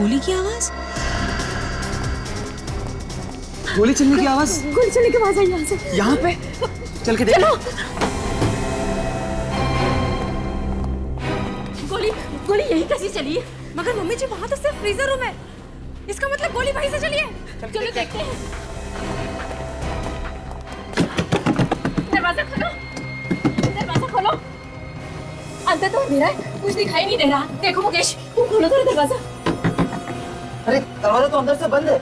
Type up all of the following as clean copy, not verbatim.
गोली की आवाज? गोली चलने की आवाज? गोली चलने की आवाज आई यहाँ से। यहाँ पे? चल के देख। चलो। गोली यही कैसी चली है? मगर मम्मी जी वहाँ तो सिर्फ फ्रीजर रूम है। इसका मतलब गोली वहीं से चली है। चलो देखते हैं। दरवाजा खोलो। दरवाजा खोलो। अंदर तो अंधेरा है, कुछ दिखाई नहीं दे रहा। देखो मुकेश, तुम खोलो जरा दरवाजा। अरे दरवाजा तो अंदर से बंद है।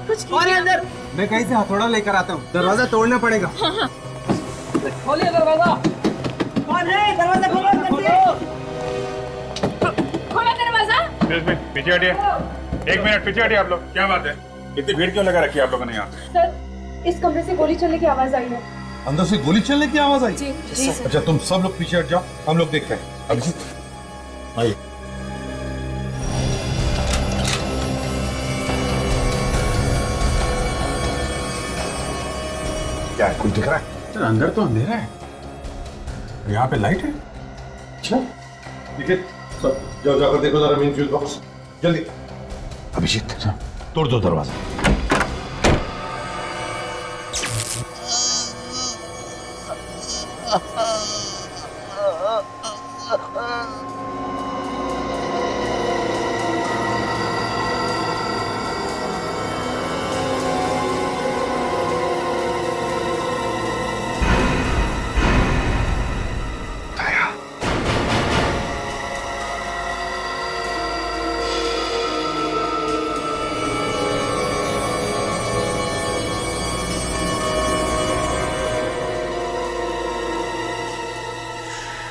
कुछ कौन है अंदर? मैं कहीं से हथौड़ा लेकर आता हूँ, दरवाजा तोड़ना पड़ेगा। हाँ। खोलिए दरवाजा। कौन है? दरवाजा खोलो। खोलो दरवाजा। पीछे हटिए। 1 मिनट पीछे हटिए आप लोग। क्या बात है, इतनी भीड़ क्यों लगा रखी है आप लोगों ने यहाँ? सर, इस कमरे से गोली चलने की आवाज आई है। अंदर से गोली चलने की आवाज आई? जी सर। अच्छा तुम सब लोग पीछे हट जाओ, हम लोग देखते हैं। अभिजीत आइए। क्या है, कुछ दिख रहा है? सर अंदर तो अंधेरा है, यहाँ पे लाइट है। अच्छा ठीक है, सब जाओ, जाकर देखो जरा मेन फ्यूज बॉक्स जल्दी। अभिजीत तोड़ दो दरवाजा।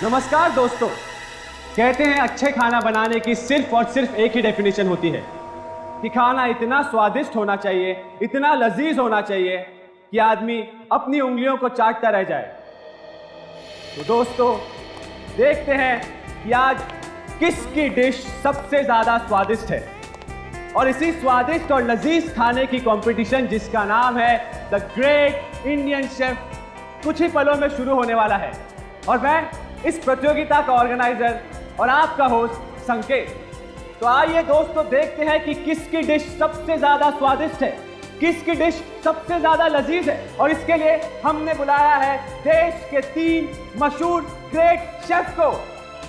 नमस्कार दोस्तों। कहते हैं अच्छे खाना बनाने की सिर्फ और सिर्फ एक ही डेफिनेशन होती है कि खाना इतना स्वादिष्ट होना चाहिए, इतना लजीज होना चाहिए कि आदमी अपनी उंगलियों को चाटता रह जाए। तो दोस्तों देखते हैं कि आज किसकी डिश सबसे ज्यादा स्वादिष्ट है, और इसी स्वादिष्ट और लजीज खाने की कंपटीशन जिसका नाम है द ग्रेट इंडियन शेफ कुछ ही पलों में शुरू होने वाला है। और मैं इस प्रतियोगिता का ऑर्गेनाइजर और आपका होस्ट संकेत। तो आइए दोस्तों देखते हैं कि किसकी डिश सबसे ज्यादा स्वादिष्ट है, किसकी डिश सबसे ज्यादा लजीज है। और इसके लिए हमने बुलाया है देश के 3 मशहूर ग्रेट शेफ को।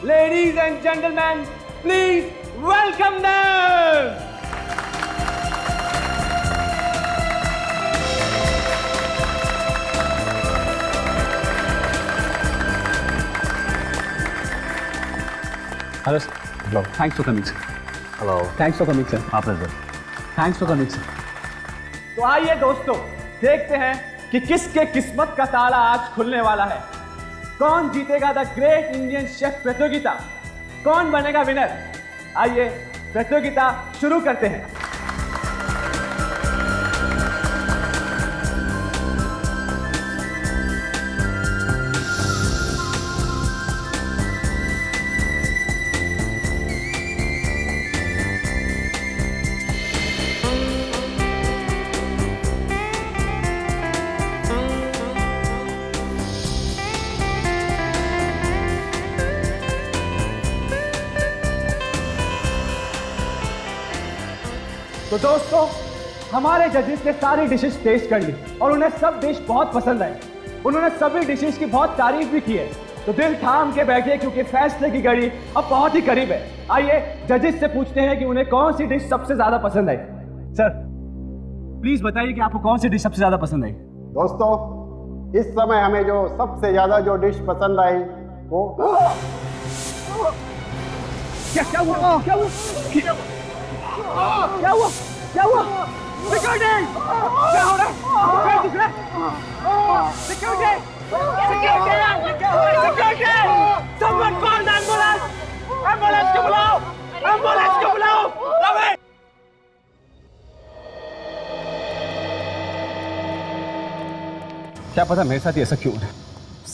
Ladies and gentleman, please welcome them. Hello, sir. Hello. Thanks for coming, sir. Hello. Thanks for coming, sir. आप इधर। Thanks for coming, sir. तो आइए दोस्तों देखते हैं कि किसके किस्मत का ताला आज खुलने वाला है। कौन जीतेगा द ग्रेट इंडियन शेफ प्रतियोगिता, कौन बनेगा विनर। आइए प्रतियोगिता शुरू करते हैं। तो दोस्तों हमारे जजेस ने सारी डिशेस टेस्ट कर ली और उन्हें सब डिश बहुत पसंद आई। उन्होंने सभी डिशेस की बहुत तारीफ भी की है। तो दिल थाम के बैठिए क्योंकि फैसले की घड़ी अब बहुत ही करीब है। आइए जजेस से पूछते हैं कि उन्हें कौन सी डिश सबसे ज्यादा पसंद आई। सर प्लीज बताइए कि आपको कौन सी डिश सबसे ज्यादा पसंद आई। दोस्तों इस समय हमें जो सबसे ज्यादा जो डिश पसंद आई वो क्या हुआ? क्या हुआ? क्या हुआ? क्या हुआ? सिक्योरिटी! क्या हो रहा है? क्या दिख रहा है? Security! Security! Someone call the ambulance! Ambulance को बुलाओ! एम्बुलेंस को बुलाओ! रवि! क्या पता मेरे साथ ही ऐसा क्यों है।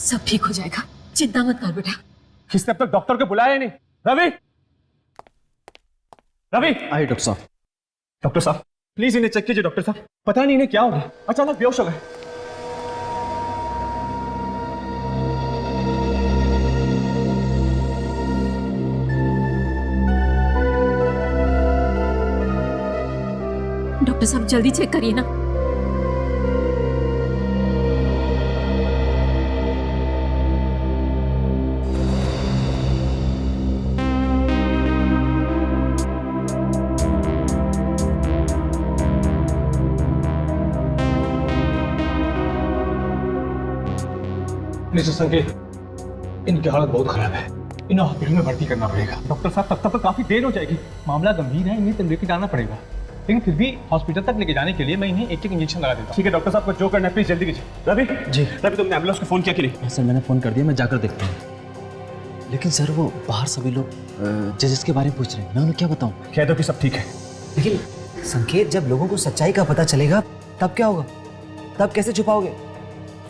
सब ठीक हो जाएगा, चिंता मत कर बेटा। किसने अब तक डॉक्टर को बुलाया नहीं? रवि! रवि! आइए डॉक्टर साहब। डॉक्टर साहब प्लीज इन्हें चेक कीजिए। डॉक्टर साहब पता नहीं इन्हें क्या हो गया, अचानक बेहोश हो गए। डॉक्टर साहब जल्दी चेक करिए ना। मिस्टर संकेत, इनकी हालत बहुत खराब है, इन्हें हॉस्पिटल में भर्ती करना पड़ेगा। डॉक्टर साहब तब तक काफी देर हो जाएगी। मामला गंभीर है, इन्हें तंदुरुस्ती डालना पड़ेगा, लेकिन फिर भी हॉस्पिटल तक लेके जाने के लिए मैं इन्हें एक इंजेक्शन लगा देता हूँ। ठीक है डॉक्टर साहब को जो करना है प्लीज जल्दी कीजिए। रवि जी। रवि तुमने एम्बुलेंस को फोन किया कि नहीं? सर मैंने फ़ोन कर दिया, मैं जाकर देखता हूँ। लेकिन सर वो बाहर सभी लोग जजेस के बारे में पूछ रहे हैं, मैं उन्हें क्या बताऊँ? कह दो कि सब ठीक है। लेकिन संकेत, जब लोगों को सच्चाई का पता चलेगा तब क्या होगा? तब कैसे छुपाओगे?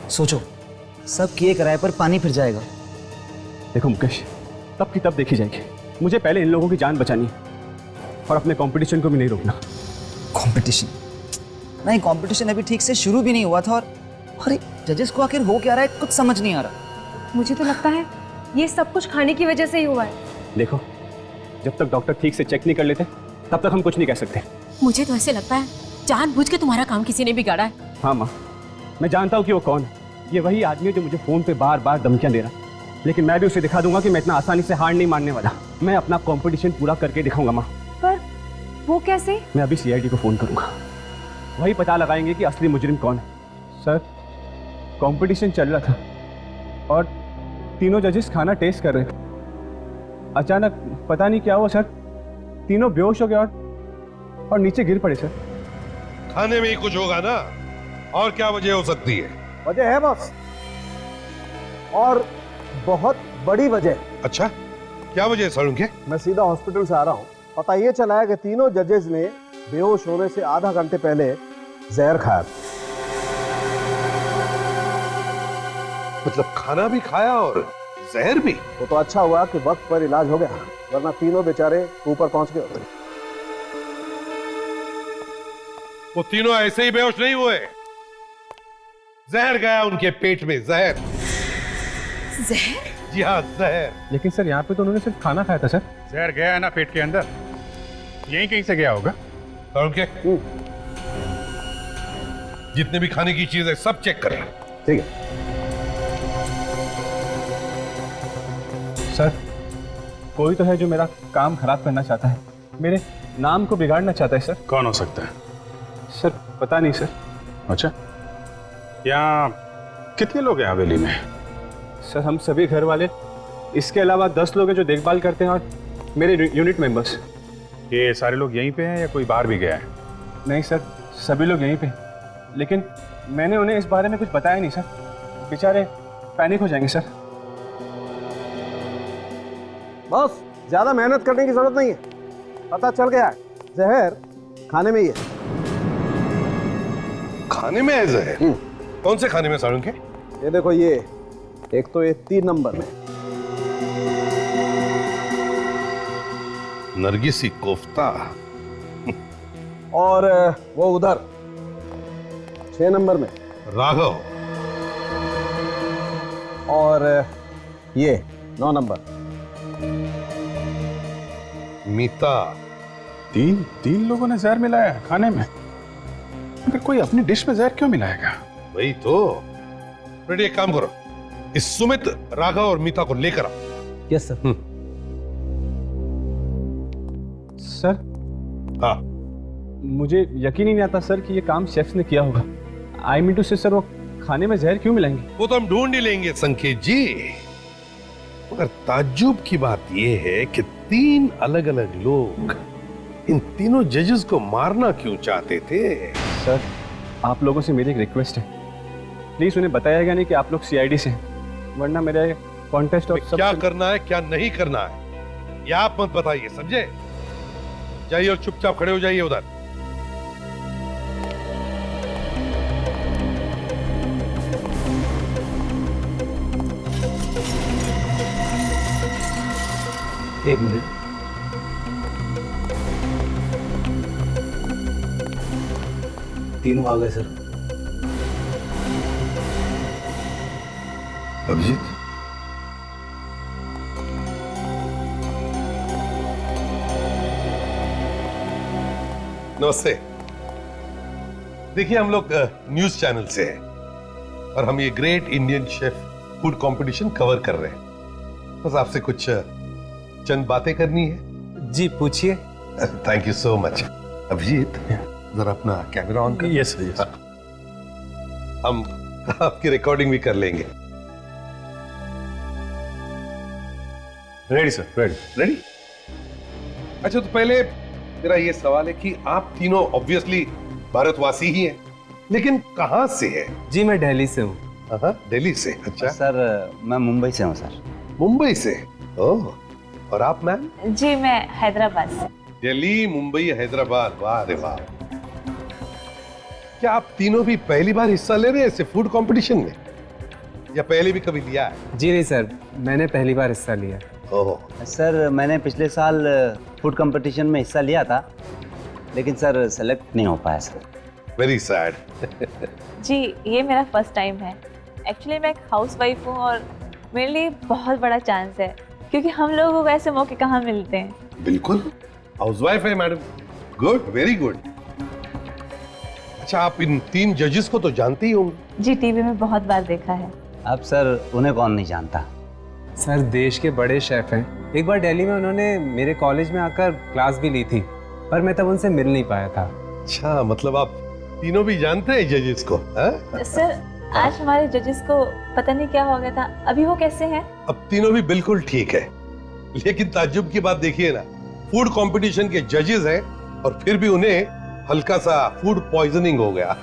सोचो, सब किए कराए पर पानी फिर जाएगा। देखो मुकेश, तब की तब देखी जाएगी। मुझे पहले इन लोगों की जान बचानी है और अपने कंपटीशन को भी नहीं रोकना। कंपटीशन नहीं, कंपटीशन अभी ठीक से शुरू भी नहीं हुआ था और अरे जजेस को आखिर हो क्या रहा है, कुछ समझ नहीं आ रहा। मुझे तो लगता है ये सब कुछ खाने की वजह से ही हुआ है। देखो, जब तक डॉक्टर ठीक से चेक नहीं कर लेते तब तक हम कुछ नहीं कह सकते। मुझे तो ऐसे लगता है जानबूझ के तुम्हारा काम किसी ने बिगाड़ा है। हाँ माँ, मैं जानता हूँ कि वो कौन है। ये वही आदमी है जो मुझे फोन पे बार बार धमकियां दे रहा, लेकिन मैं भी उसे दिखा दूंगा कि मैं इतना आसानी से हार नहीं मानने वाला। मैं अपना कंपटीशन पूरा करके दिखाऊंगा माँ। पर वो कैसे? मैं अभी सीआईडी को फोन करूंगा, वही पता लगाएंगे कि असली मुजरिम कौन है। सर, कंपटीशन चल रहा था और तीनों जजेस खाना टेस्ट कर रहे थे। अचानक पता नहीं क्या हुआ सर, तीनों बेहोश हो गए और नीचे गिर पड़े सर। खाने में ही कुछ होगा ना, और क्या वजह हो सकती है? वजह है बॉस, और बहुत बड़ी वजह। अच्छा, क्या वजह है सालुंखे? मैं सीधा हॉस्पिटल से आ रहा हूँ, पता ये चला है कि तीनों जजेस ने बेहोश होने से आधा घंटे पहले जहर खाया। मतलब खाना भी खाया और जहर भी? वो तो अच्छा हुआ कि वक्त पर इलाज हो गया, वरना तीनों बेचारे ऊपर पहुंच गए होते। वो तीनों ऐसे ही बेहोश नहीं हुए, जहर गया उनके पेट में। जहर? जहर? जी हाँ, जहर। लेकिन सर यहाँ पे तो उन्होंने सिर्फ खाना खाया था सर। जहर गया है ना पेट के अंदर, यहीं कहीं से गया होगा। सालुंखे, जितने भी खाने की चीज है सब चेक कर। ठीक है सर, कोई तो है जो मेरा काम खराब करना चाहता है, मेरे नाम को बिगाड़ना चाहता है सर। कौन हो सकता है? सर पता नहीं सर। अच्छा, यहाँ कितने लोग हैं हवेली में? सर हम सभी घर वाले, इसके अलावा 10 लोग हैं जो देखभाल करते हैं और मेरे यूनिट मेंबर्स। ये सारे लोग यहीं पे हैं या कोई बाहर भी गया है? नहीं सर, सभी लोग यहीं पे, लेकिन मैंने उन्हें इस बारे में कुछ बताया नहीं सर, बेचारे पैनिक हो जाएंगे सर। बॉस, ज्यादा मेहनत करने की जरूरत नहीं है, पता चल गया है जहर खाने में ही है। खाने में है जहर? कौन से खाने में सालुंखे? ये देखो, ये एक तो ये 3 नंबर में नरगिसी कोफ्ता, और वो उधर 6 नंबर में राघव, और ये 9 नंबर मीता। तीन लोगों ने जहर मिलाया है खाने में? अगर कोई अपनी डिश में जहर क्यों मिलाएगा? वही तो। रेडी, एक काम करो, इस सुमित, राघव और मीता को लेकर आओ। Yes sir. सर हाँ, मुझे यकीन ही नहीं आता सर कि ये काम शेफ्स ने किया होगा। आई मीन टू से सर, वो खाने में जहर क्यों मिलाएंगे? वो तो हम ढूंढ ही लेंगे संकेत जी, मगर ताज्जुब की बात यह है कि 3 अलग अलग लोग इन तीनों जजेस को मारना क्यों चाहते थे? सर आप लोगों से मेरी एक रिक्वेस्ट है, प्लीज उन्हें बताया गया नहीं कि आप लोग सीआईडी से हैं, वरना मेरे कॉन्टेस्ट और क्या करना है क्या नहीं करना है ये आप मत बताइए, समझे? जाइए और चुपचाप खड़े हो जाइए उधर। एक मिनट, तीनों आ गए सर। अभिजीत, नमस्ते। देखिए हम लोग न्यूज चैनल से हैं और हम ये great Indian chef food competition cover कर रहे हैं। बस आपसे कुछ चंद बातें करनी है। जी पूछिए। Thank you so much. Abhijit जरा अपना कैमरा ऑन कर। Yes yes. हम आपकी रिकॉर्डिंग भी कर लेंगे। Ready sir, ready. रेडी? अच्छा तो पहले मेरा ये सवाल है कि आप तीनों ऑब्वियसली भारतवासी ही हैं, लेकिन कहां से है? जी मैं दिल्ली से हूँ। दिल्ली से। अच्छा सर मैं मुंबई से हूँ सर। मुंबई से। ओह, और आप मैम? जी मैं हैदराबाद से। दिल्ली, मुंबई, हैदराबाद। वाह रे वाह। क्या आप तीनों भी पहली बार हिस्सा ले रहे हैं ऐसे फूड कंपटीशन में, या पहले भी कभी लिया है? जी नहीं सर, मैंने पहली बार हिस्सा लिया। ओह सर मैंने पिछले साल फूड कंपटीशन में हिस्सा लिया था, लेकिन सर सेलेक्ट नहीं हो पाया सर। Very sad. जी ये मेरा फर्स्ट टाइम है। एक्चुअली मैं एक हाउसवाइफ हूँ और मेरे लिए बहुत बड़ा चांस है, क्योंकि हम लोगों को ऐसे मौके कहाँ मिलते हैं। बिल्कुल, हाउसवाइफ है मैडम। Good, very good. अच्छा आप इन 3 जजेस को तो जानते ही होंगे? जी टीवी में बहुत बार देखा है। अब सर उन्हें कौन नहीं जानता। सर देश के बड़े शेफ हैं। एक बार दिल्ली में उन्होंने मेरे कॉलेज में आकर क्लास भी ली थी, पर मैं तब उनसे मिल नहीं पाया था। अच्छा, मतलब आप तीनों भी जानते हैं जजेस को? सर आज हमारे जजेस को पता नहीं क्या हो गया था, अभी वो कैसे हैं? अब तीनों भी बिल्कुल ठीक है, लेकिन ताज्जुब की बात देखिए ना, फूड कंपटीशन के जजेस हैं और फिर भी उन्हें हल्का सा फूड पॉइजनिंग हो गया।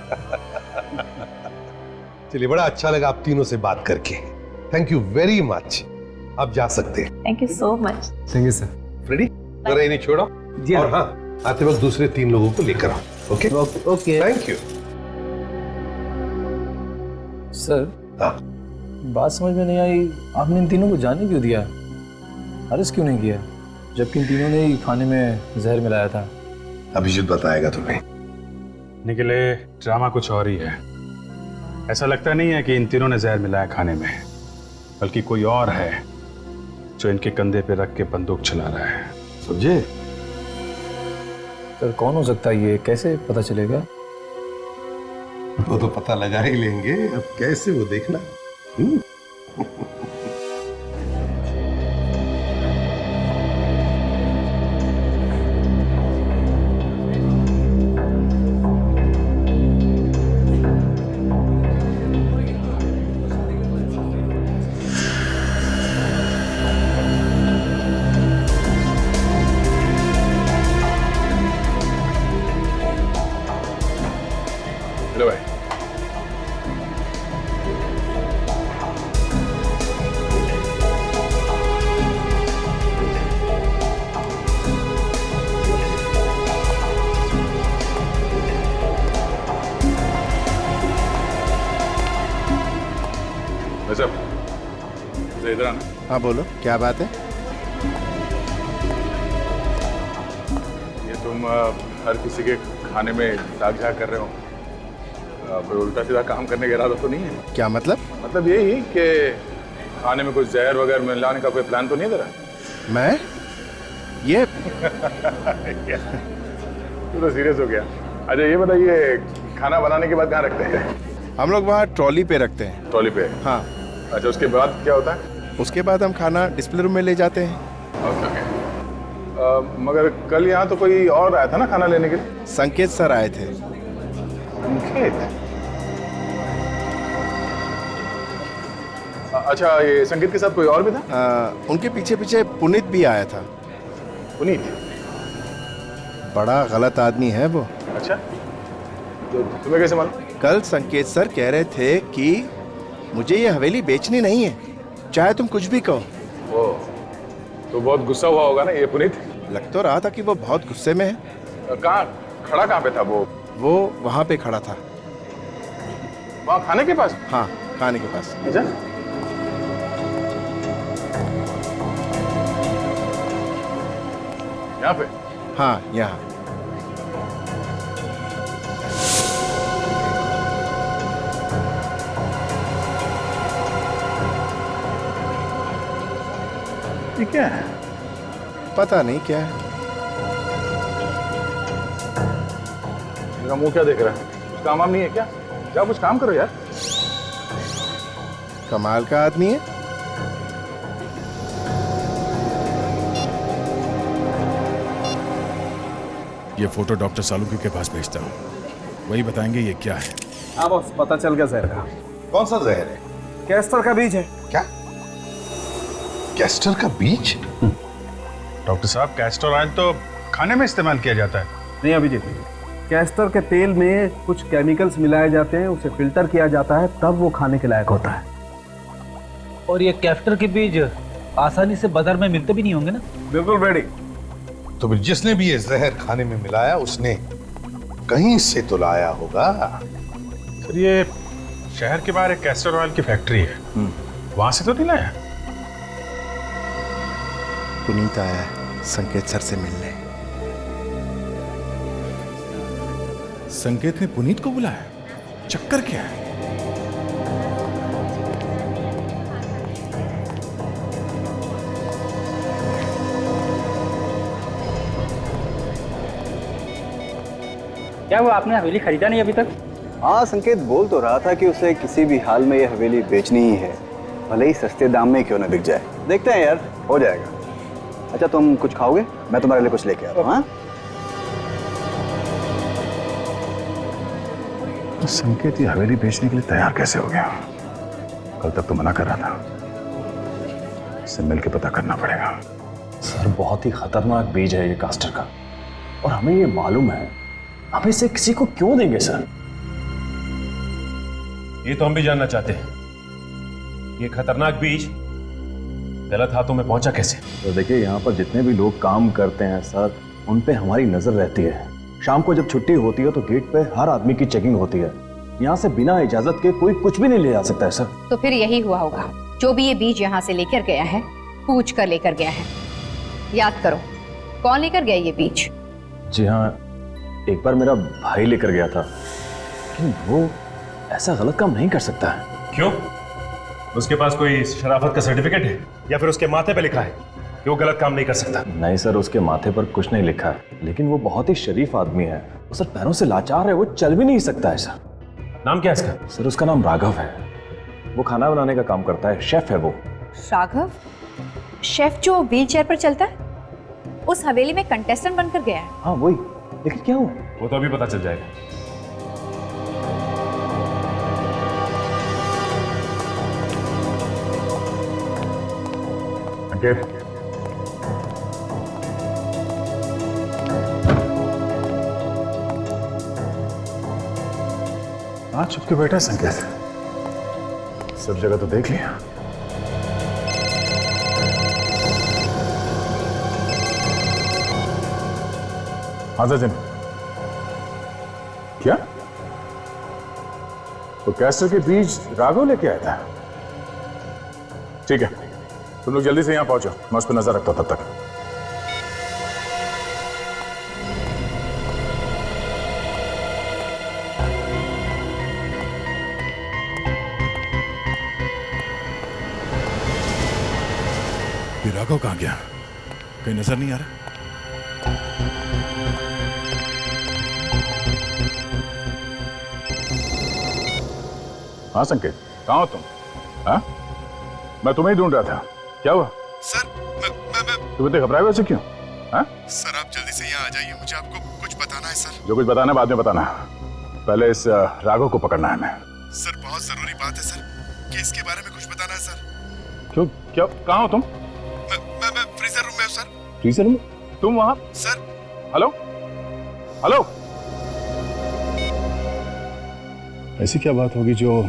चलिए, बड़ा अच्छा लगा आप तीनों से बात करके। Thank you very much. आप जा सकते हैं। Thank you so much. Thank you sir. Ready? जरा इन्हें छोड़ो। जी और हाँ, आते वक्त दूसरे 3 लोगों को लेकर आओ। Okay okay. Thank you. Sir हाँ, बात समझ में नहीं आई, आपने इन तीनों को जाने क्यों दिया? अरेस्ट क्यों नहीं किया, जबकि इन तीनों ने ही खाने में जहर मिलाया था? अभिजीत बताएगा तुम्हें। निकले ड्रामा कुछ और ही है। ऐसा लगता नहीं है कि इन तीनों ने जहर मिलाया खाने में, बल्कि कोई और है जो इनके कंधे पे रख के बंदूक चला रहा है। समझे? सर कौन हो सकता है ये, कैसे पता चलेगा? वो तो पता लगा ही लेंगे, अब कैसे वो देखना। हेलो भाई। इधर आना। हाँ बोलो, क्या बात है? ये तुम हर किसी के खाने में दाग झाग कर रहे हो, कोई उल्टा सीधा काम करने का इरादा तो नहीं है? क्या मतलब? मतलब यही कि खाने में कुछ जहर वगैरह मिलाने का कोई प्लान तो नहीं है तेरा? मैं ये तू तो सीरियस हो गया। अच्छा ये बताइए, खाना बनाने के बाद कहाँ रखते हैं? हम लोग वहाँ ट्रॉली पे रखते हैं। ट्रॉली पे? हाँ। अच्छा उसके बाद क्या होता है? उसके बाद हम खाना डिस्प्ले रूम में ले जाते हैं। Okay okay. मगर कल यहाँ तो कोई और आया था ना खाना लेने के लिए? संकेत सर आए थे। संकेत? अच्छा ये संकेत के साथ कोई और भी था? उनके पीछे पीछे पुनीत भी आया था। पुनीत? बड़ा गलत आदमी है वो। अच्छा, तो तुम्हें कैसे मालूम? कल संकेत सर कह रहे थे कि मुझे ये हवेली बेचनी नहीं है, चाहे तुम कुछ भी कहो। ओह, तो बहुत गुस्सा हुआ होगा ना ये पुनीत? लग तो रहा था कि वो बहुत गुस्से में है। कहाँ खड़ा, कहाँ पे था वो? वो वहाँ पे खड़ा था। वहाँ खाने के पास? हाँ, खाने के पास। अच्छा, यहाँ पे? हाँ, यहाँ। ये क्या है? पता नहीं क्या है। मेरा मुंह क्या देख रहा है? कुछ काम वाम नहीं है क्या? जाओ कुछ काम करो यार। कमाल का आदमी है। ये फोटो डॉक्टर सालुकी के पास भेजता हूँ, वही बताएंगे ये क्या है। हाँ बॉस, पता चल गया जहर का। कौन सा जहर है? कैस्टर का बीज है। क्या? कैस्टर का बीज? डॉक्टर साहब, कैस्टर ऑयल तो खाने में इस्तेमाल किया जाता है। नहीं अभिजीत, कैस्टर के तेल में कुछ केमिकल्स मिलाए जाते हैं, उसे फिल्टर किया जाता है, तब वो खाने के लायक होता है। और ये कैस्टर के बीज आसानी से बाजार में मिलते भी नहीं होंगे ना? बिल्कुल रेडी। तो फिर जिसने भी ये जहर खाने में मिलाया उसने कहीं से तो लाया होगा। सर, ये शहर के बाहर एक कैस्टर ऑयल की फैक्ट्री है, वहां से तो नहीं लाया? पुनीत आया है संकेत सर से मिलने। संकेत ने पुनीत को बुलाया? चक्कर क्या है? क्या वो आपने हवेली खरीदा नहीं अभी तक? हाँ, संकेत बोल तो रहा था कि उसे किसी भी हाल में ये हवेली बेचनी ही है, भले ही सस्ते दाम में क्यों ना बिक जाए। देखते हैं यार, हो जाएगा। अच्छा, तुम कुछ खाओगे? मैं तुम्हारे लिए कुछ लेके आता हूँ। हाँ, संकेत ये हवेली बेचने के लिए तैयार कैसे हो गया? कल तक तो मना कर रहा था। इससे मिलकर पता करना पड़ेगा। सर, बहुत ही खतरनाक बीज है ये कैस्टर का, और हमें ये मालूम है। हम इसे किसी को क्यों देंगे सर? ये तो हम भी जानना चाहते हैं। ये खतरनाक बीज गलत हाथों में पहुंचा कैसे? तो देखिए, यहाँ पर जितने भी लोग काम करते हैं सर, उन पे हमारी नजर रहती है। शाम को जब छुट्टी होती है तो गेट पे हर आदमी की चेकिंग होती है। यहाँ से बिना इजाजत के कोई कुछ भी नहीं ले जा सकता है सर। तो फिर यही हुआ होगा, जो भी ये बीज यहाँ से लेकर गया है, पूछ कर लेकर गया है। याद करो, कौन लेकर गया ये बीज? जी हाँ, एक बार मेरा भाई लेकर गया था, लेकिन वो ऐसा गलत काम नहीं कर सकता है। क्यों? उसके पास कोई शराफत का सर्टिफिकेट है या फिर उसके माथे पे लिखा है कि वो गलत काम नहीं कर सकता? नहीं सर, उसके माथे पर कुछ नहीं लिखा है, लेकिन वो बहुत ही शरीफ आदमी है। वो सर पैरों से लाचार है, वो चल भी नहीं सकता है सर। नाम क्या है इसका? सर, उसका नाम राघव है। वो खाना बनाने का काम करता है, शेफ है वो। राघव? शेफ जो व्हील चेयर पर चलता है? उस हवेली में कंटेस्टेंट बनकर गया है? हाँ वही, लेकिन क्या हुआ? वो तो अभी पता चल जाएगा। संकेत, हाँ चुप के बैठा है संकेत। सब जगह तो देख लिया। हाँ सचिन, क्या? तो कैस्टर के बीज राघव लेके आया था? ठीक है, तुम लोग जल्दी से यहां पहुंचो, मैं उस पर नजर रखता हूं तब तक। ये राघव कहाँ गया? कहीं नजर नहीं आ रहा। हाँ संकेत, कहाँ हो तुम? हाँ, मैं तुम्हें ही ढूंढ रहा था। क्या हुआ? सर, तुम इतने घबराए वैसे क्यों? हाँ? सर, आप जल्दी से यहाँ आ जाइए, मुझे आपको कुछ बताना है सर। जो कुछ बताना है बाद में बताना, पहले इस राघव को पकड़ना है हमें। सर, बहुत जरूरी बात है सर, केस के बारे में कुछ बताना है सर। क्यों? क्या? कहाँ हो तुम? मैं फ्रीजर रूम में हूँ सर। Freezer room? तुम वहां? सर। हेलो हेलो, ऐसी क्या बात होगी जो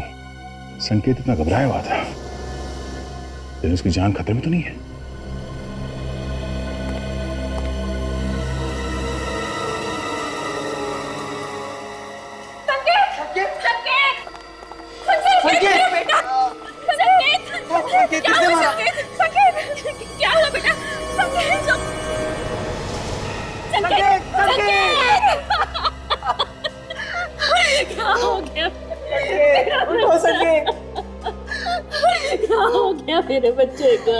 संकेत इतना घबराया हुआ था? लेकिन उसकी जान खतरे में तो नहीं है? क्या हुआ बेटा? क्या हो गया? क्या हो गया मेरे बच्चे को?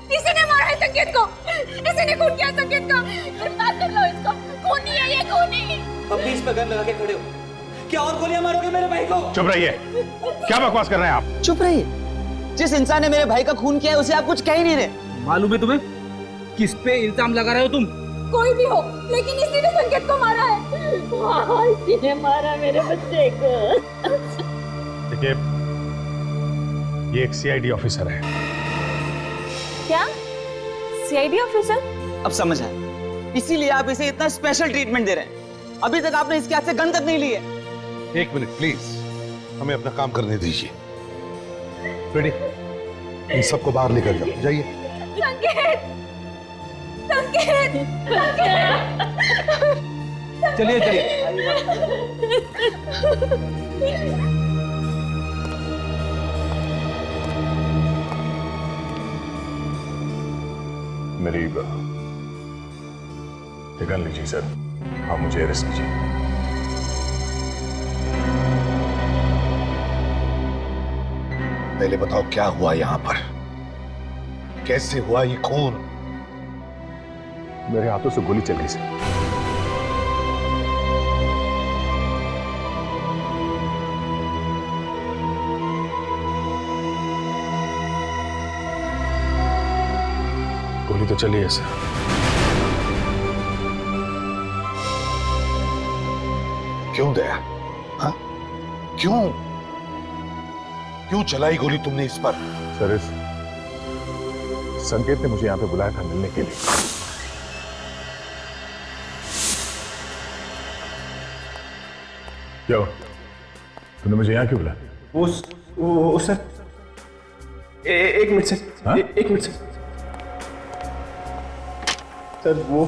किसी ने मारा है संकेत को। इसी ने खून किया संकेत को। गिरफ्तार कर लो इसको। खूनी है ये, खूनी। अब बीच पे गन लगा के खड़े हो, क्या और गोलियां मारोगे मेरे भाई को? चुप रहिए, क्या बकवास कर रहे हैं आप? चुप रहिए, जिस इंसान ने मेरे भाई का खून किया है उसे आप कुछ कह ही नहीं रहे। मालूम है तुम्हें किस पे इल्जाम लगा रहे हो तुम? कोई भी हो, लेकिन इसी ने संकेत को मारा है। हाँ, इसी ने मारा मेरे बच्चे को। देखिए, ये एक सीआईडी ऑफिसर है। क्या? CID officer? अब समझ आया, इसीलिए आप इसे इतना स्पेशल ट्रीटमेंट दे रहे हैं। अभी तक आपने इसके हाथ से गन तक नहीं ली है। एक मिनट प्लीज, हमें अपना काम करने दीजिए। रेडी, इन सबको बाहर निकल जाओ, जाइए। संकेत! संकेत! चलिए चलिए। मेरी गन लीजिए सर, आप मुझे अरेस्ट कीजिए। पहले बताओ क्या हुआ यहाँ पर, कैसे हुआ ये खून? मेरे हाथों से गोली चल गई सर। गोली तो चली है सर। क्यों दया? हाँ? क्यों चलाई गोली तुमने इस पर? सर, इस संकेत ने मुझे यहाँ पे बुलाया था मिलने के लिए। क्या हुआ? तूने मुझे यहाँ क्यों बुलाया? वो सर, एक मिनट सर। हाँ? एक मिनट सर। सर वो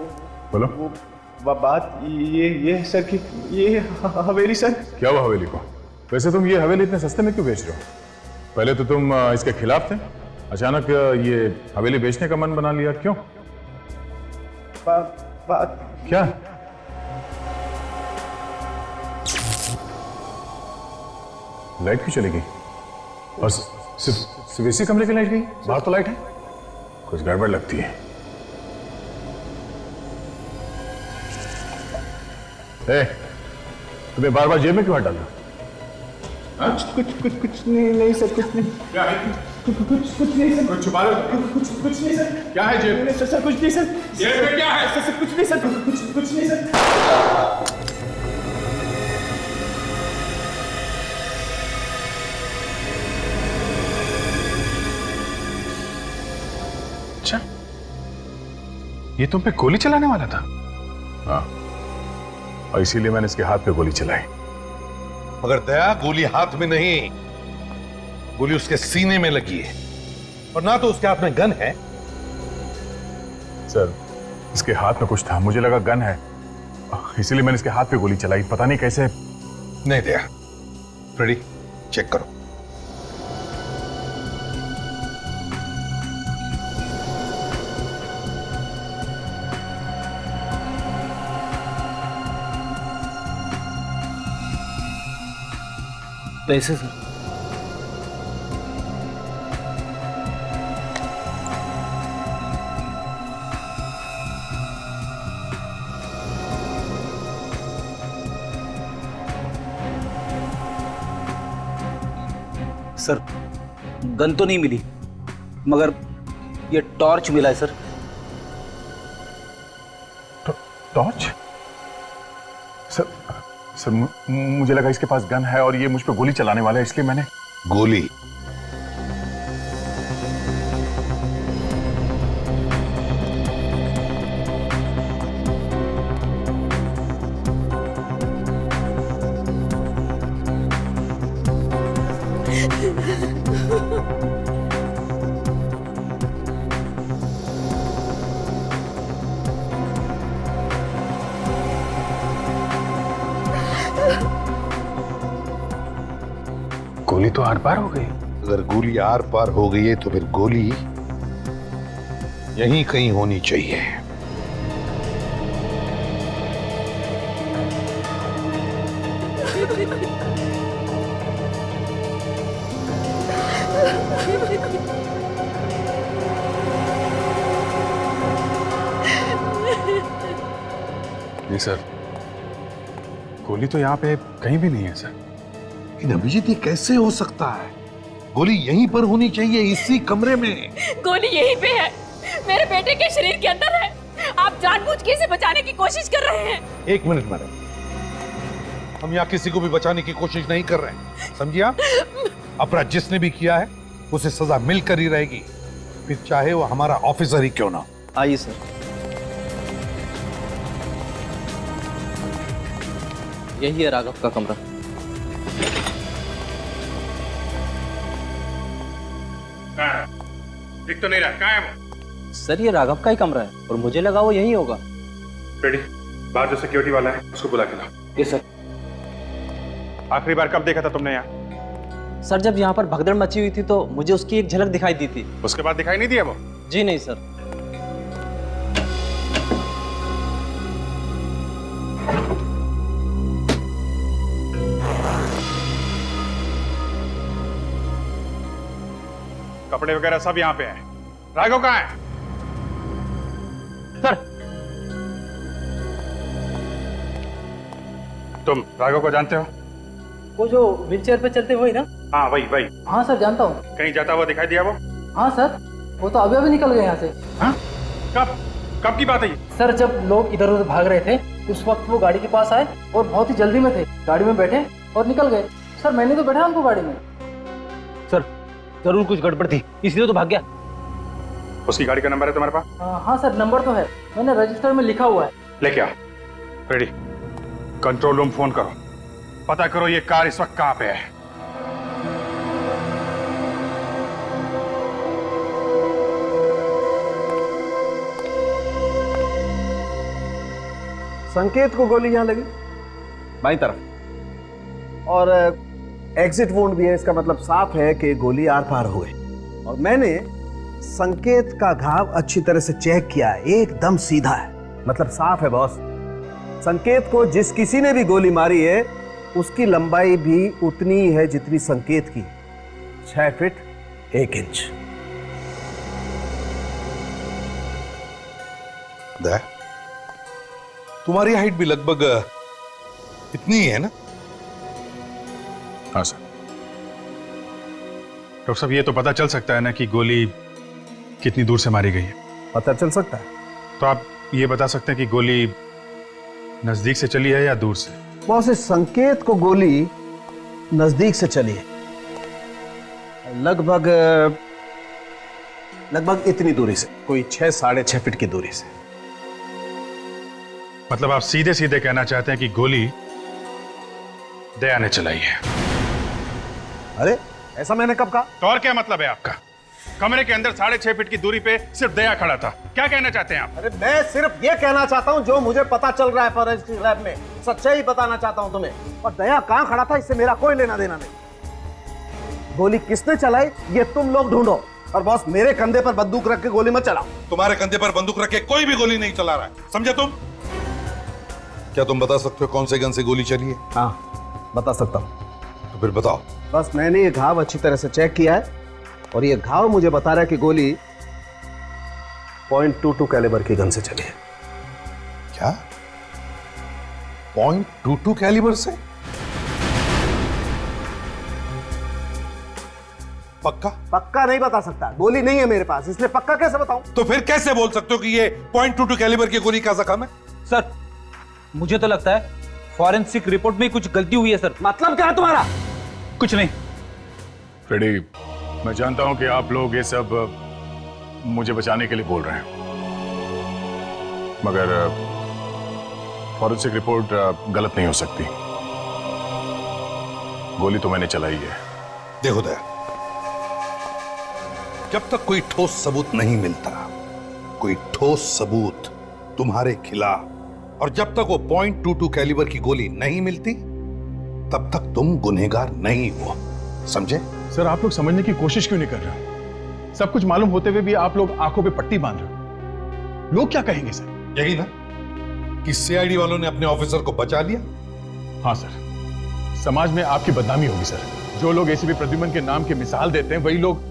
बोलो। वो बात ये है सर कि ये हवेली सर। क्या हुआ हवेली को? वैसे तुम ये हवेली इतने सस्ते में क्यों बेच रहे हो? पहले तो तुम इसके खिलाफ थे, अचानक ये हवेली बेचने का मन बना लिया, क्यों? बात क्या? लाइट क्यों चली गई? और सिर्फ इसी कमरे की लाइट गई? बाहर तो लाइट है। कुछ गड़बड़ लगती है। तुम्हें बार बार जेब में क्यों हाथ डालना? कुछ नहीं सर, कुछ नहीं। क्या है? कुछ नहीं सर। कुछ छुपा रहे हो? कुछ नहीं सर। क्या है जेब में? सर कुछ नहीं सर। जेब में क्या है? सर कुछ नहीं सर। कुछ नहीं सर। अच्छा, ये तुम पे गोली चलाने वाला था? हाँ, और इसीलिए मैंने इसके हाथ पे गोली चलाई। मगर दया, गोली हाथ में नहीं, गोली उसके सीने में लगी है, और ना तो उसके हाथ में गन है। सर, इसके हाथ में कुछ था, मुझे लगा गन है, इसीलिए मैंने इसके हाथ पे गोली चलाई। पता नहीं कैसे। नहीं दया, रेडी, चेक करो। पैसे सर। सर, गन तो नहीं मिली, मगर ये टॉर्च मिला है सर। टॉर्च? सर, मुझे लगा इसके पास गन है और ये मुझ पे गोली चलाने वाला है, इसलिए मैंने गोली? गोली तो आर पार हो गई। अगर गोली आर पार हो गई है तो फिर गोली यहीं कहीं होनी चाहिए। जी सर, गोली तो यहाँ पे कहीं भी नहीं है सर। लेकिन अभिजीत, ये कैसे हो सकता है? गोली यहीं पर होनी चाहिए, इसी कमरे में। गोली यहीं पे है, मेरे बेटे के शरीर के अंदर है। आप जानबूझ के इसे बचाने की कोशिश कर रहे हैं। एक मिनट मैडम, हम यहाँ किसी को भी बचाने की कोशिश नहीं कर रहे हैं, समझिए आप? अपराध जिसने भी किया है उसे सजा मिलकर ही रहेगी, फिर चाहे वो हमारा ऑफिसर ही क्यों ना। आइए सर। यही है राघव का कमरा। दिख तो नहीं रहा, कहाँ है वो? सर ये राघव का ही कमरा है और मुझे लगा वो यही होगा। रेडी, बाहर जो सिक्योरिटी वाला है उसको बुला के लाओ। ये सर। आखिरी बार कब देखा था तुमने यहाँ? सर जब यहाँ पर भगदड़ मची हुई थी तो मुझे उसकी एक झलक दिखाई दी थी। उसके बाद दिखाई नहीं दिया वो? जी नहीं सर। कपड़े वगैरह सब यहाँ पे हैं। राघव कहाँ है? सर। तुम राघव को जानते हो? वो जो व्हीलचेयर पे चलते हुए ना? हाँ वही वही। हाँ सर जानता हूँ। कहीं जाता हुआ दिखाई दिया वो? हाँ सर, वो तो अभी निकल गए यहाँ से। हाँ? कब कब की बात है ये? सर जब लोग इधर उधर भाग रहे थे उस वक्त वो गाड़ी के पास आए और बहुत ही जल्दी में थे, गाड़ी में बैठे और निकल गए। सर मैंने तो बैठा उनको गाड़ी में। सर जरूर कुछ गड़बड़ थी इसलिए तो भाग गया। उसकी गाड़ी का नंबर है तुम्हारे पास? हाँ सर नंबर तो है, मैंने रजिस्टर में लिखा हुआ है। लेके आओ। रेडी, कंट्रोल रूम फोन करो, पता करो ये कार इस वक्त कहाँ पे है। संकेत को गोली यहां लगी बाईं तरफ, और एग्जिट वुंड भी है। इसका मतलब साफ है कि गोली आर पार हो गई। और मैंने संकेत का घाव अच्छी तरह से चेक किया है, एकदम सीधा है, मतलब साफ है बॉस। संकेत को जिस किसी ने भी गोली मारी है उसकी लंबाई भी उतनी ही है जितनी संकेत की, 6 फीट 1 इंच। तुम्हारी हाइट भी लगभग इतनी ही है ना? हाँ सर। डॉक्टर साहब ये तो पता चल सकता है ना कि गोली कितनी दूर से मारी गई है? पता चल सकता है। तो आप ये बता सकते हैं कि गोली नजदीक से चली है या दूर से? बॉस इस संकेत को गोली नजदीक से चली है, लगभग इतनी दूरी से, कोई 6 साढ़े 6 फीट की दूरी से। मतलब आप सीधे सीधे कहना चाहते हैं कि गोली दया ने चलाई है? अरे ऐसा मैंने कब कहा? तो और क्या मतलब है आपका? कमरे के अंदर 6.5 फीट की दूरी पे सिर्फ दया खड़ा था, क्या कहना चाहते हैं आप? अरे मैं सिर्फ ये कहना चाहता हूँ जो मुझे पता चल रहा है फॉरेंसिक लैब में, सच्चाई बताना चाहता हूँ तुम्हें। और दया कहाँ खड़ा था इससे मेरा कोई लेना देना नहीं। गोली किसने चलाई ये तुम लोग ढूंढो, और बॉस मेरे कंधे पर बंदूक रख के गोली मत चलाओ। तुम्हारे कंधे पर बंदूक रख के कोई भी गोली नहीं चला रहा है, समझे तुम? क्या तुम बता सकते हो कौन से गन से गोली चली है? हाँ बता सकता हूँ। तो फिर बताओ। बस मैंने ये घाव अच्छी तरह से चेक किया है और ये घाव मुझे बता रहा है कि गोली .22 कैलिबर की गन से चली है। क्या? .22 कैलिबर से? पक्का? पक्का नहीं बता सकता, गोली नहीं है मेरे पास, इसलिए पक्का कैसे बताऊं? तो फिर कैसे बोल सकते हो कि ये .22 कैलिबर की गोली का जख्म है? सर मुझे तो लगता है फॉरेंसिक रिपोर्ट में कुछ गलती हुई है सर। मतलब क्या है तुम्हारा? कुछ नहीं। फ्रेडी, मैं जानता हूं कि आप लोग ये सब मुझे बचाने के लिए बोल रहे हैं, मगर फॉरेंसिक रिपोर्ट गलत नहीं हो सकती। गोली तो मैंने चलाई है। देखो दया, जब तक कोई ठोस सबूत नहीं मिलता, कोई ठोस सबूत तुम्हारे खिलाफ, और जब तक वो .22 कैलिबर की गोली नहीं मिलती तब तक तुम गुनहगार नहीं हो, समझे? सर आप लोग समझने की कोशिश क्यों नहीं कर रहे? सब कुछ मालूम होते हुए भी आप लोग आंखों पे पट्टी बांध रहे हो। लोग क्या कहेंगे सर? यही ना कि सीआईडी वालों ने अपने ऑफिसर को बचा लिया। हाँ सर, समाज में आपकी बदनामी होगी सर। जो लोग एसीपी प्रद्युमन के नाम की मिसाल देते हैं वही लोग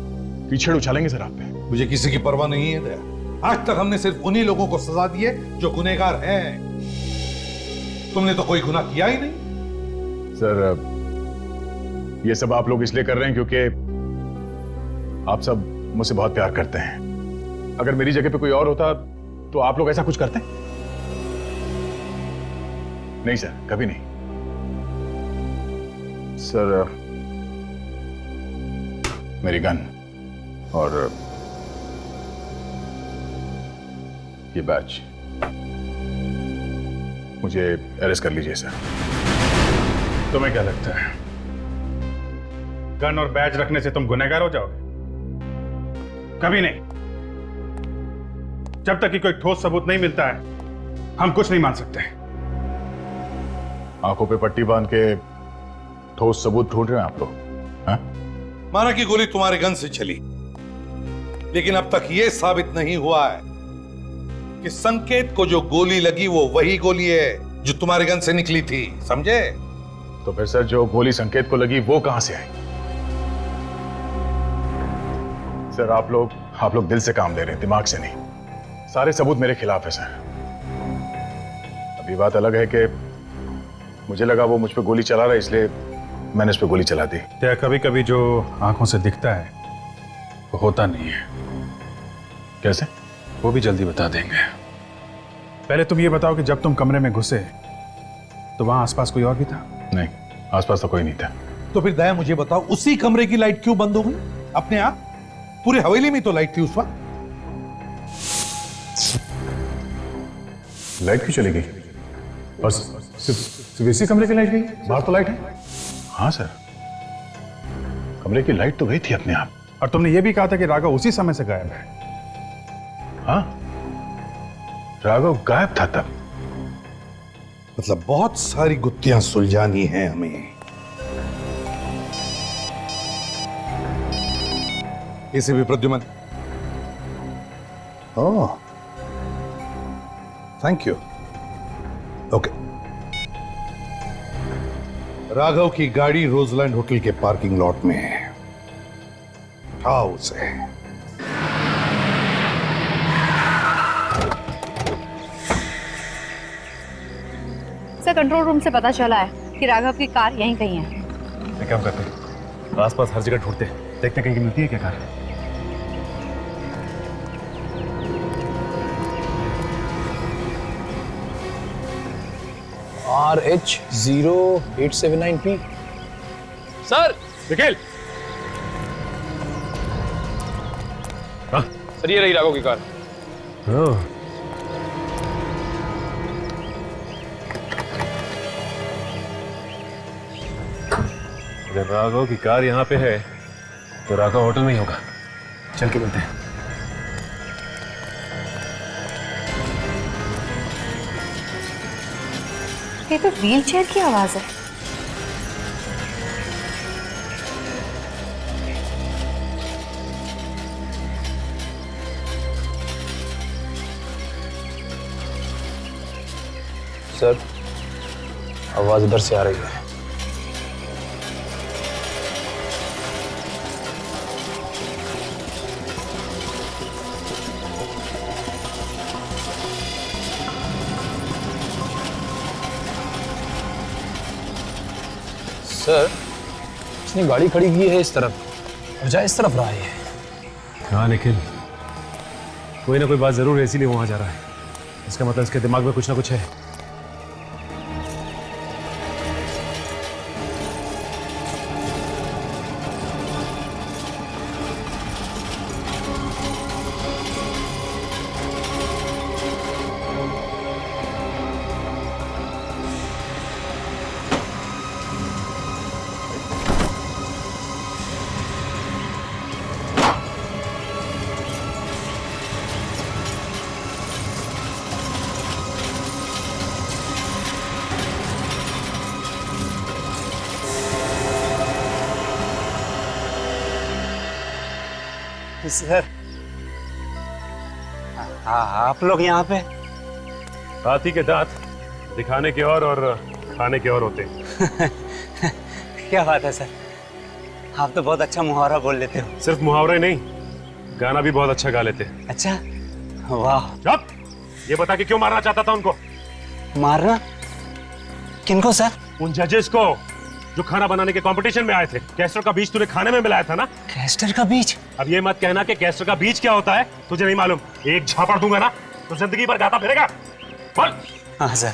पीछे उछालेंगे सर आप पे। मुझे किसी की परवाह नहीं है दया। आज तक हमने सिर्फ उन्हीं लोगों को सजा दी है जो गुनहगार हैं। तुमने तो कोई गुनाह किया ही नहीं। सर ये सब आप लोग इसलिए कर रहे हैं क्योंकि आप सब मुझसे बहुत प्यार करते हैं। अगर मेरी जगह पे कोई और होता तो आप लोग ऐसा कुछ करते? नहीं सर, कभी नहीं। सर मेरी गन और ये बैच, मुझे अरेस्ट कर लीजिए सर। तुम्हें क्या लगता है गन और बैज रखने से तुम गुनहगार हो जाओगे? कभी नहीं। जब तक कि कोई ठोस सबूत नहीं मिलता है हम कुछ नहीं मान सकते। आंखों पे पट्टी बांध के ठोस सबूत ढूंढ रहे हैं आप लोग? हाँ? माना कि गोली तुम्हारे गन से चली, लेकिन अब तक यह साबित नहीं हुआ है कि संकेत को जो गोली लगी वो वही गोली है जो तुम्हारे गन से निकली थी, समझे? तो फिर सर जो गोली संकेत को लगी वो कहां से आई? सर आप लोग दिल से काम ले रहे हैं, दिमाग से नहीं। सारे सबूत मेरे खिलाफ है सर। अभी बात अलग है कि मुझे लगा वो मुझ पे गोली चला रहा है, इसलिए मैंने उस पे गोली चला दी। क्या कभी कभी जो आंखों से दिखता है वो होता नहीं है? कैसे? वो भी जल्दी बता देंगे। पहले तुम ये बताओ कि जब तुम कमरे में घुसे तो वहां आसपास कोई और भी था? नहीं, आसपास तो कोई नहीं था। तो फिर दया मुझे बताओ, उसी कमरे की लाइट क्यों बंद हो गई अपने आप? पूरी हवेली में तो लाइट थी उस वक्त। लाइट क्यों चली गई? बस सिर्फ इसी कमरे की लाइट गई? बाहर तो लाइट है। हाँ सर, कमरे की लाइट तो गई थी अपने आप। और तुमने ये भी कहा था कि राघव उसी समय से गायब है। हाँ, राघव गायब था तब। मतलब बहुत सारी गुत्थियां सुलझानी हैं हमें। इसे भी प्रद्युमन। ओह, थैंक यू। ओके। राघव की गाड़ी रोजलैंड होटल के पार्किंग लॉट में है। उठाओ उसे। सर कंट्रोल रूम से पता चला है कि राघव की कार यहीं कहीं है। एक काम करते हैं, आसपास हर जगह ढूंढते हैं, देखते हैं कहीं मिलती है क्या car. RH0879P। Sir Nikhil. Sir ये रही राघव की कार। अगर राघव की कार यहाँ पे है तो राघव होटल में ही होगा। चल के मिलते हैं। ये तो व्हील चेयर की आवाज है। सर आवाज इधर से आ रही है। सर इसने गाड़ी खड़ी की है इस तरफ और जा इस तरफ रहा है। हाँ निखिल, कोई ना कोई बात जरूर है, इसीलिए वहां जा रहा है। इसका मतलब इसके दिमाग में कुछ ना कुछ है। सर आप लोग यहाँ पे? हाथी के दांत दिखाने के और खाने के और होते हैं। क्या बात है सर, आप तो बहुत अच्छा मुहावरा बोल लेते हो। सिर्फ मुहावरे नहीं, गाना भी बहुत अच्छा गा लेते हैं। अच्छा, वाह। चुप! ये बता कि क्यों मारना चाहता था उनको? मारना? किनको सर? उन जजेस को जो खाना बनाने के कंपटीशन में आए थे। कैस्टर का बीज तूने खाने में मिलाया था ना? कैस्टर का बीज? अब ये मत कहना कि कैस्टर का बीज क्या होता है तुझे नहीं मालूम। एक झापड़ दूंगा ना तो जिंदगी भर गाता फिरेगा। बोल। हाँ सर,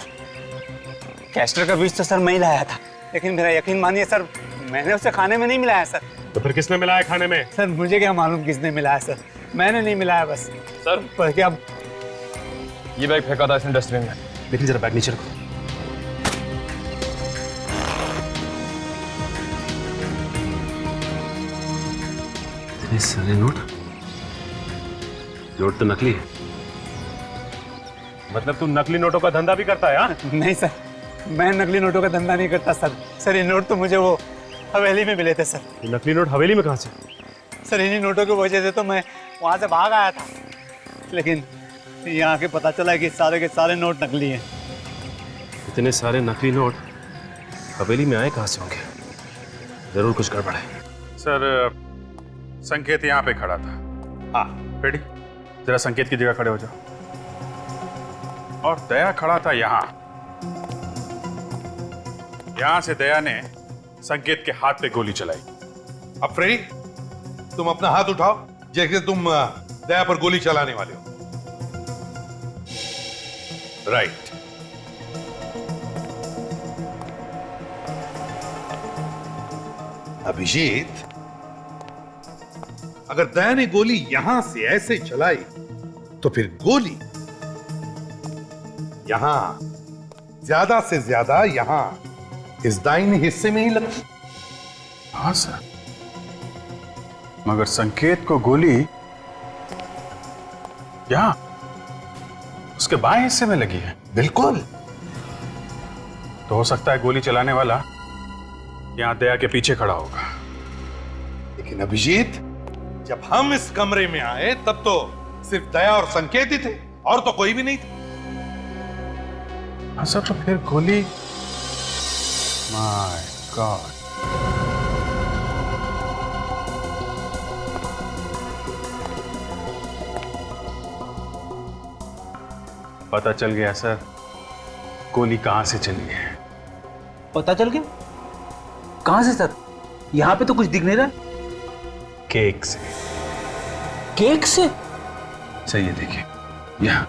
कैस्टर का बीज तो सर मैं ही लाया था, लेकिन मेरा यकीन मानिए सर, मैंने उसे खाने में नहीं मिलाया सर। तो फिर किसने मिलाया खाने में? सर मुझे क्या मालूम किसने मिलाया सर, मैंने नहीं मिलाया बस। सर पर क्या ये बैग फेंका था इसने डस्टबिन में। लेकिन जरा बैग नीचे रखो। इतने सारे नोट तो नकली है। मतलब तू नकली नोटों का धंधा भी करता है? हाँ? नहीं सर, मैं नकली नोटों का धंधा नहीं करता सर। सर ये नोट तो मुझे वो हवेली में मिले थे सर। ये नकली नोट हवेली में कहाँ से? सर इन्हीं नोटों की वजह से तो मैं वहाँ से भाग आया था, लेकिन यहाँ के पता चला कि सारे के सारे नोट नकली हैं। इतने सारे नकली नोट हवेली में आए कहाँ से होंगे? जरूर कुछ गड़बड़ है। सर संकेत यहाँ पे खड़ा था। हाँ रेडी, जरा संकेत की जगह खड़े हो जाओ। और दया खड़ा था यहाँ से दया ने संकेत के हाथ पे गोली चलाई। अब फ्रेडी, तुम अपना हाथ उठाओ जैसे तुम दया पर गोली चलाने वाले हो। राइट। अभिजीत, अगर दया ने गोली यहां से ऐसे चलाई तो फिर गोली यहां, ज्यादा से ज्यादा यहां इस दाहिने हिस्से में ही लगती। हाँ सर, मगर संकेत को गोली यहां उसके बाएं हिस्से में लगी है। बिल्कुल। तो हो सकता है गोली चलाने वाला यहां दया के पीछे खड़ा होगा। लेकिन अभिजीत, जब हम इस कमरे में आए तब तो सिर्फ दया और संकेत ही थे, और तो कोई भी नहीं था। हाँ सर, तो फिर गोली, माय गॉड, पता चल गया सर गोली कहां से चली है। पता चल गया? कहां से सर? यहां पे तो कुछ दिख नहीं रहा। केक से। केक से? सही है, देखिए यहां।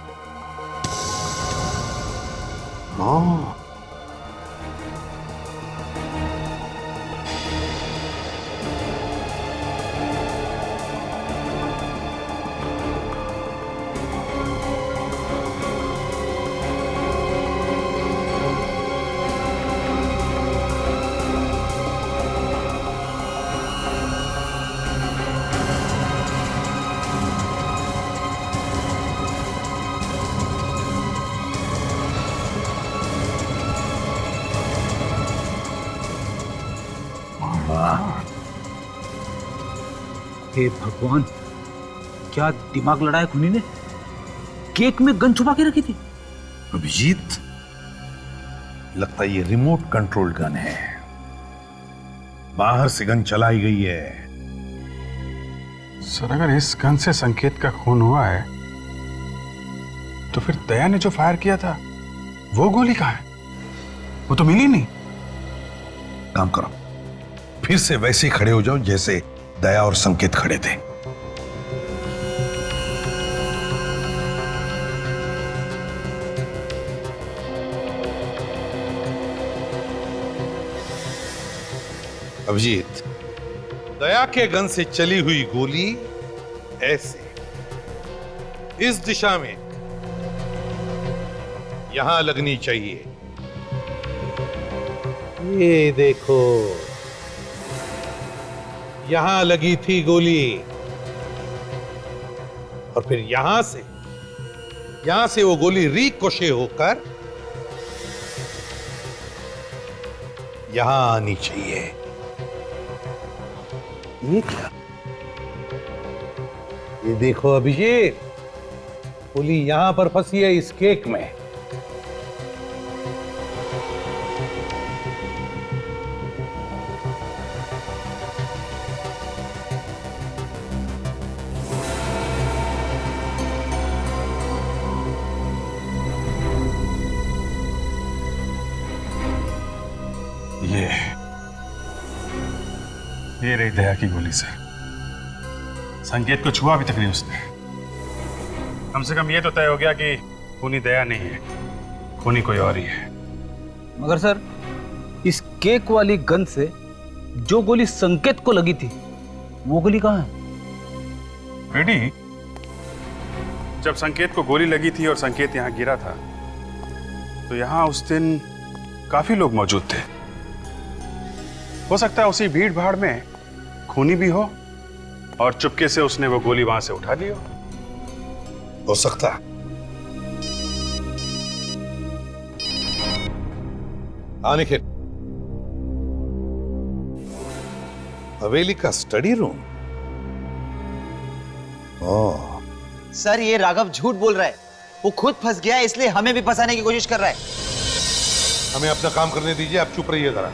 हे भगवान, क्या दिमाग लड़ाया खुनी ने? केक में गन छुपा के रखी थी। अभिजीत, लगता है ये रिमोट कंट्रोल गन है, बाहर से गन चलाई गई है। सर अगर इस गन से संकेत का खून हुआ है तो फिर दया ने जो फायर किया था वो गोली कहां है? वो तो मिली नहीं। काम करो, फिर से वैसे खड़े हो जाओ जैसे दया और संकेत खड़े थे। अभिजीत, दया के गन से चली हुई गोली ऐसे इस दिशा में यहां लगनी चाहिए। ये देखो, यहां लगी थी गोली, और फिर यहां से वो गोली रिकोशे होकर यहां आनी चाहिए। ये क्या? ये देखो अभिषेक, गोली यहां पर फंसी है इस केक में। ये रही दया की गोली सर। संकेत को छुआ भी तक नहीं उसने। कम से कम ये तो तय हो गया कि खूनी दया नहीं है, खूनी कोई और ही है। मगर सर, इस केक वाली गन से जो गोली संकेत को लगी थी, वो गोली कहाँ है? बेटी, जब संकेत को गोली लगी थी और संकेत यहाँ गिरा था, तो यहाँ उस दिन काफी लोग मौजूद थे। हो सकता है उसी भीड़ भाड़ में खूनी भी हो और चुपके से उसने वो गोली वहां से उठा ली हो सकता है। हाँ निखिल, हवेली का स्टडी रूम। ओह सर, ये राघव झूठ बोल रहा है। वो खुद फंस गया है, इसलिए हमें भी फंसाने की कोशिश कर रहा है। हमें अपना काम करने दीजिए, आप चुप रहिए जरा।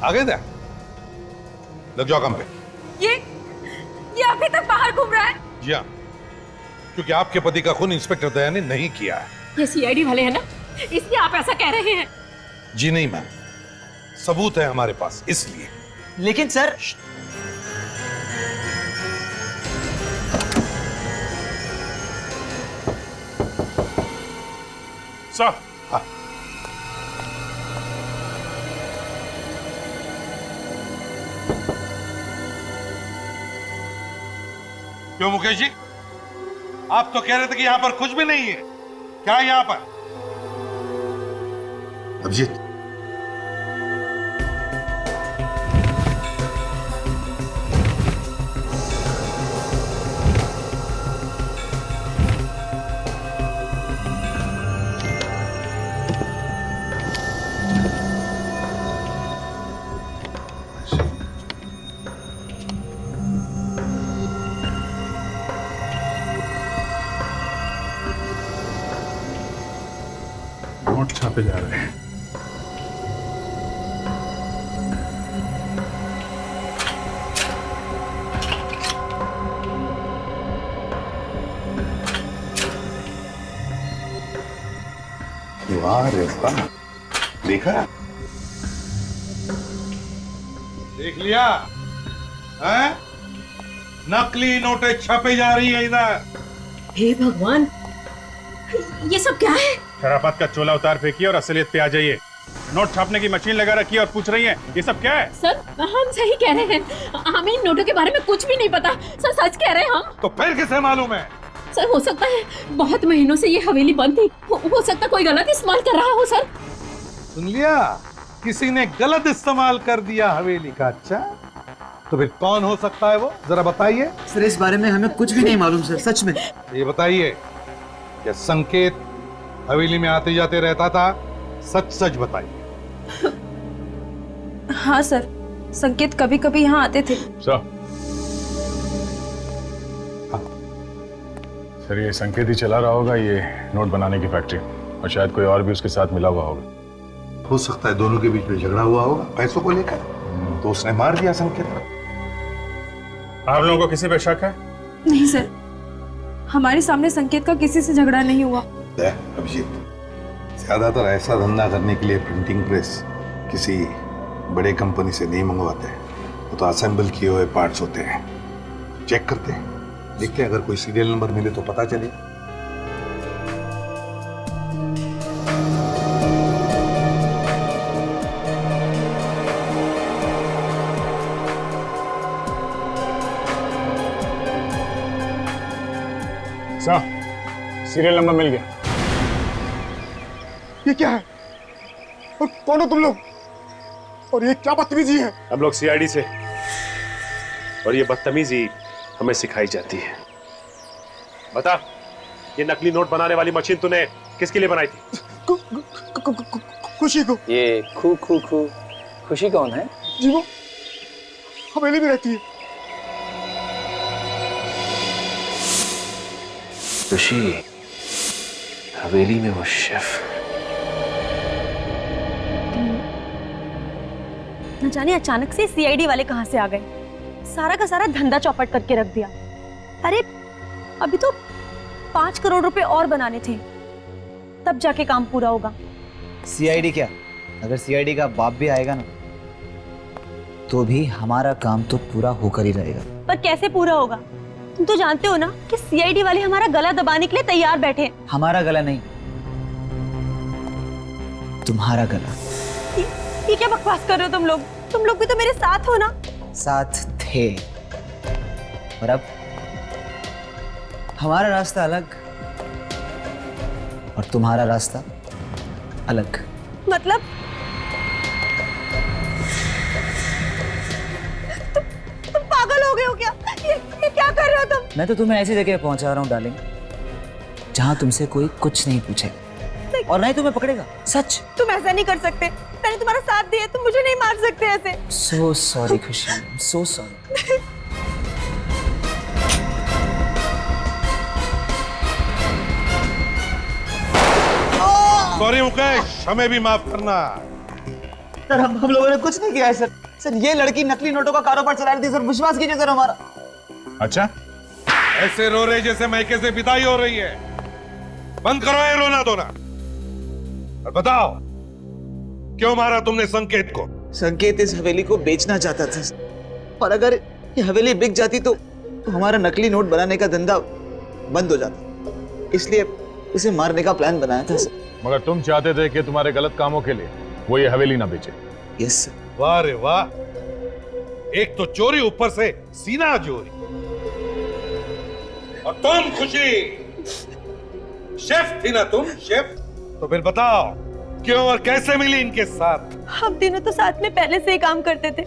आगे दे, लग जाओ काम पे। ये अभी तक बाहर घूम रहा है। जी हाँ, क्योंकि आपके पति का खून इंस्पेक्टर दया ने नहीं किया है। ये सीआईडी वाले हैं ना, इसलिए आप ऐसा कह रहे हैं। जी नहीं मैम, सबूत है हमारे पास, इसलिए। लेकिन सर, सर, क्यों मुकेश जी, आप तो कह रहे थे कि यहां पर कुछ भी नहीं है। क्या है यहां पर? अभिजीत, नोट छापे जा रहे हैं। वाह रे वाह, देखा? देख लिया है? नकली नोटें छापे जा रही है इधर। हे भगवान, ये सब क्या है? शराफत का चोला उतार फेंकिए और असलियत पे आ जाइए। नोट छापने की मशीन लगा रखी है और पूछ रही है ये सब क्या है? सर, हम सही कह रहे हैं, हमें इन नोटों के बारे में कुछ भी नहीं पता। सर, सच कह रहे हैं हम। तो फिर किसे मालूम है? सर, हो सकता है बहुत महीनों से ये हवेली बंद थी, हो सकता कोई गलत इस्तेमाल कर रहा हो। सर, सुन लिया, किसी ने गलत इस्तेमाल कर दिया हवेली का। अच्छा, तो फिर कौन हो सकता है वो, जरा बताइए। सर, इस बारे में हमें कुछ भी नहीं मालूम सर, सच में। ये बताइए, क्या संकेत हवेली में आते जाते रहता था? सच सच बताइए। हाँ सर, संकेत कभी कभी यहाँ आते थे। सर, ये संकेत ही चला रहा होगा ये नोट बनाने की फैक्ट्री, और शायद कोई और भी उसके साथ मिला हुआ होगा। हो सकता है दोनों के बीच में झगड़ा हुआ होगा पैसों को लेकर, तो उसने मार दिया संकेत को। आप लोगों को किसी पे शक है? नहीं सर, हमारे सामने संकेत का किसी से झगड़ा नहीं हुआ। अभिजीत, ज्यादातर ऐसा धंधा करने के लिए प्रिंटिंग प्रेस किसी बड़े कंपनी से नहीं मंगवाते हैं। वो तो असेंबल किए हुए पार्ट्स होते हैं। चेक करते हैं, देखते हैं, अगर कोई सीरियल नंबर मिले तो पता चले। सीरियल नंबर मिल गया। ये क्या है? और कौन हो तुम लोग? और ये क्या बदतमीजी है? हम लोग सीआईडी से, और ये बदतमीजी हमें सिखाई जाती है। बता, ये नकली नोट बनाने वाली मशीन तूने किसके लिए बनाई थी? खुशी को। ये खू खू खू खुशी कौन है? जी, वो हवेली में रहती है। खुशी, हवेली में वो शेफ। न जाने अचानक से सीआईडी वाले कहाँ से आ गए, सारा का सारा धंधा चौपट करके रख दिया। अरे अभी तो 5 करोड़ रुपए और बनाने थे, तब जाके काम पूरा होगा। सीआईडी क्या, अगर सीआईडी का बाप भी आएगा ना तो भी हमारा काम तो पूरा होकर ही रहेगा। पर कैसे पूरा होगा? तुम तो जानते हो ना कि सीआईडी वाले हमारा गला दबाने के लिए तैयार बैठे हैं। हमारा गला नहीं, तुम्हारा गला। ये क्या बकवास कर रहे हो तुम लोग? तुम लोग भी तो मेरे साथ हो ना। साथ थे, और अब हमारा रास्ता अलग और तुम्हारा रास्ता अलग। मतलब तुम पागल हो गए हो क्या? ये क्या कर रहे हो तुम? मैं तो तुम्हें ऐसी जगह पहुंचा रहा हूं डार्लिंग, जहां तुमसे कोई कुछ नहीं पूछेगा और ना ही तुम्हें पकड़ेगा। सच। तुम ऐसा नहीं कर सकते, मैंने तुम्हारा साथ दिया, तुम मुझे नहीं मार सकते ऐसे। सो सॉरी खुशी, सो सॉरी। सॉरी मुकेश, हमें भी माफ करना। सर हम लोगों ने कुछ नहीं किया है सर। सर ये लड़की नकली नोटों का कारोबार चला रही थी सर, विश्वास कीजिए सर हमारा। अच्छा, ऐसे रो रहे जैसे मैके से विदाई हो रही है। बंद करो ये रोना धोना और बताओ क्यों मारा तुमने संकेत को? संकेत इस हवेली को बेचना चाहता था और अगर ये हवेली बिक जाती तो हमारा नकली नोट बनाने का धंधा बंद हो जाता, इसलिए उसे मारने का प्लान बनाया था सर। मगर तुम चाहते थे कि तुम्हारे गलत कामों के लिए वो ये हवेली ना बेचे। Yes sir. वाह रे वाह, एक तो चोरी, ऊपर से सीना चोरी। और तुम खुशी, शेफ थी ना तुम, शेफ? तो फिर बताओ क्यों और कैसे मिली इनके साथ? हम तीनों तो साथ में पहले से ही काम करते थे,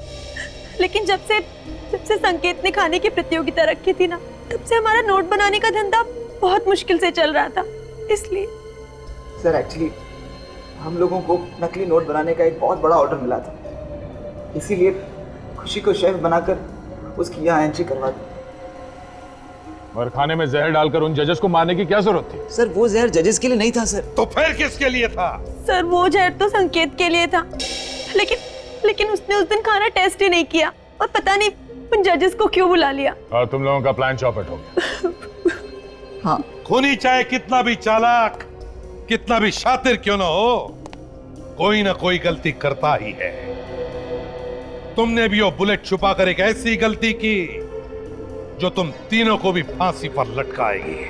लेकिन जब से संकेत ने खाने की प्रतियोगिता रखी थी ना, तब से हमारा नोट बनाने का धंधा बहुत मुश्किल से चल रहा था। इसलिए सर एक्चुअली हम लोगों को नकली नोट बनाने का एक बहुत बड़ा ऑर्डर मिला था, इसीलिए खुशी को शेफ बनाकर उसकी यहाँ एंट्री करवा दी। और खाने में जहर डालकर उन जजेस को मारने की क्या जरूरत थी? सर वो जहर जजेस के लिए नहीं था सर। तो फिर किसके लिए था? सर वो जहर तो संकेत के लिए था, लेकिन उसने उस दिन खाना टेस्ट ही नहीं किया और पता नहीं उन जजेस को क्यों बुला लिया। और तुम लोगों का प्लान चौपट हो गया। हाँ। खूनी चाहे कितना भी चालाक, कितना भी शातिर क्यों ना हो, कोई ना कोई गलती करता ही है। तुमने भी वो बुलेट छुपाकर एक ऐसी गलती की जो तुम तीनों को भी फांसी पर लटकाएगी।